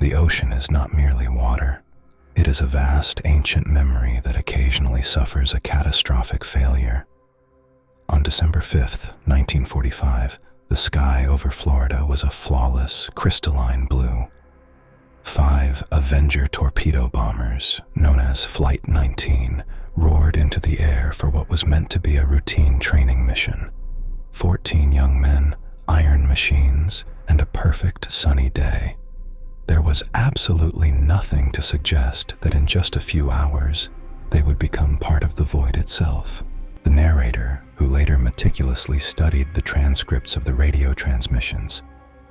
The ocean is not merely water. It is a vast, ancient memory that occasionally suffers a catastrophic failure. On December 5th, 1945, the sky over Florida was a flawless, crystalline blue. 5 Avenger torpedo bombers, known as Flight 19, roared into the air for what was meant to be a routine training mission. 14 young men, iron machines, and a perfect sunny day. There was absolutely nothing to suggest that in just a few hours, they would become part of the void itself. The narrator, who later meticulously studied the transcripts of the radio transmissions,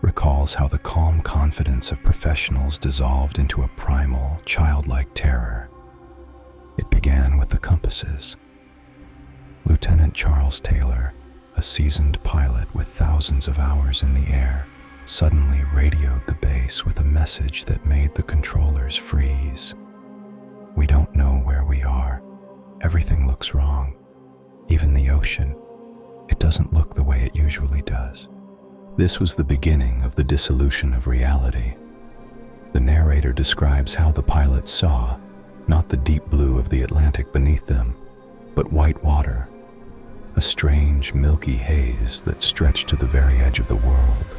recalls how the calm confidence of professionals dissolved into a primal, childlike terror. It began with the compasses. Lieutenant Charles Taylor, a seasoned pilot with thousands of hours in the air, suddenly radioed the base with a message that made the controllers freeze. "We don't know where we are. Everything looks wrong. Even the ocean. It doesn't look the way it usually does." This was the beginning of the dissolution of reality. The narrator describes how the pilots saw, not the deep blue of the Atlantic beneath them, but white water, a strange, milky haze that stretched to the very edge of the world.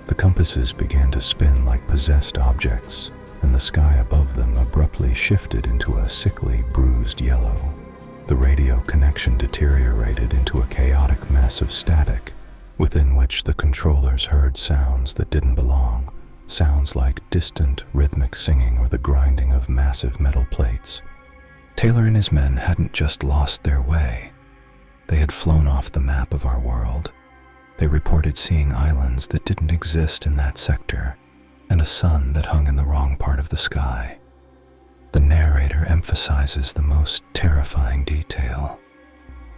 The compasses began to spin like possessed objects, and the sky above them abruptly shifted into a sickly, bruised yellow. The radio connection deteriorated into a chaotic mess of static, within which the controllers heard sounds that didn't belong, sounds like distant, rhythmic singing or the grinding of massive metal plates. Taylor and his men hadn't just lost their way. They had flown off the map of our world. They reported seeing islands that didn't exist in that sector, and a sun that hung in the wrong part of the sky. The narrator emphasizes the most terrifying detail.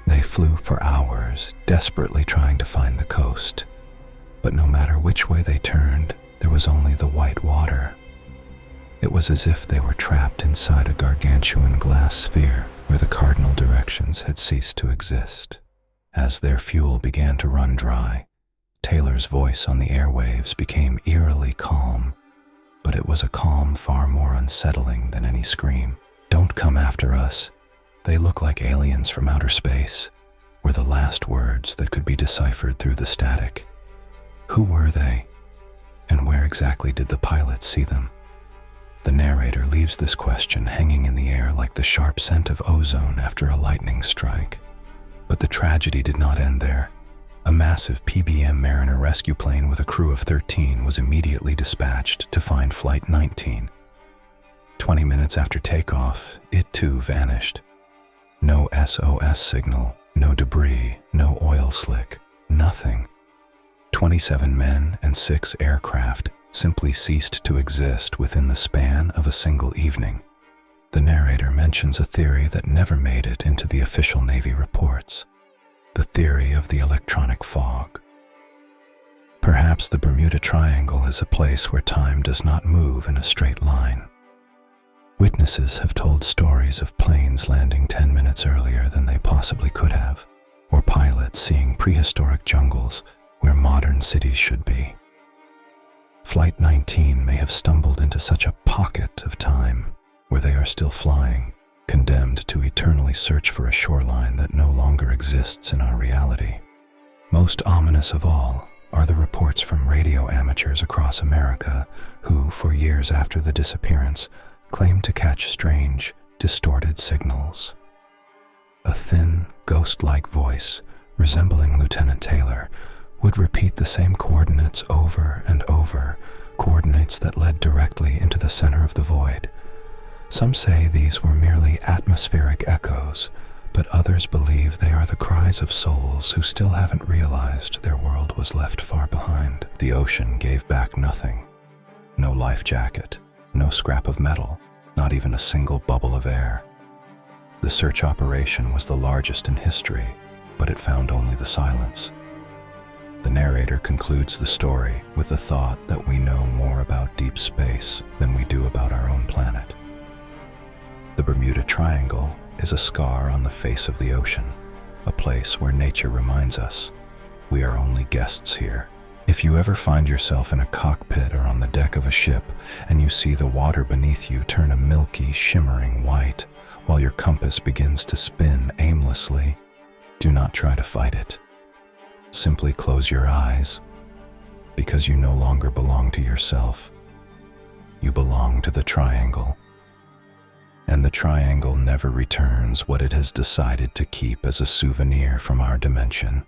They flew for hours, desperately trying to find the coast. But no matter which way they turned, there was only the white water. It was as if they were trapped inside a gargantuan glass sphere where the cardinal directions had ceased to exist. As their fuel began to run dry, Taylor's voice on the airwaves became eerily calm, but it was a calm far more unsettling than any scream. "Don't come after us. They look like aliens from outer space," were the last words that could be deciphered through the static. Who were they? And where exactly did the pilots see them? The narrator leaves this question hanging in the air like the sharp scent of ozone after a lightning strike. But the tragedy did not end there. A massive PBM Mariner rescue plane with a crew of 13 was immediately dispatched to find Flight 19. 20 minutes after takeoff, it too vanished. No SOS signal, no debris, no oil slick, nothing. 27 men and 6 aircraft simply ceased to exist within the span of a single evening. The narrator mentions a theory that never made it into the official Navy reports: the theory of the electronic fog. Perhaps the Bermuda Triangle is a place where time does not move in a straight line. Witnesses have told stories of planes landing 10 minutes earlier than they possibly could have, or pilots seeing prehistoric jungles where modern cities should be. Flight 19 may have stumbled into such a pocket of time where they are still flying, condemned to eternally search for a shoreline that no longer exists in our reality. Most ominous of all are the reports from radio amateurs across America who, for years after the disappearance, claimed to catch strange, distorted signals. A thin, ghost-like voice, resembling Lieutenant Taylor, would repeat the same coordinates over and over, coordinates that led directly into the center of the void. Some say these were merely atmospheric echoes, but others believe they are the cries of souls who still haven't realized their world was left far behind. The ocean gave back nothing. No life jacket, no scrap of metal, not even a single bubble of air. The search operation was the largest in history, but it found only the silence. The narrator concludes the story with the thought that we know more about deep space than we do about our own planet. The Bermuda Triangle is a scar on the face of the ocean, a place where nature reminds us we are only guests here, If you ever find yourself in a cockpit or on the deck of a ship and you see the water beneath you turn a milky, shimmering white while your compass begins to spin aimlessly, do not try to fight it. Simply close your eyes, because you no longer belong to yourself. You belong to the triangle. And the triangle never returns what it has decided to keep as a souvenir from our dimension.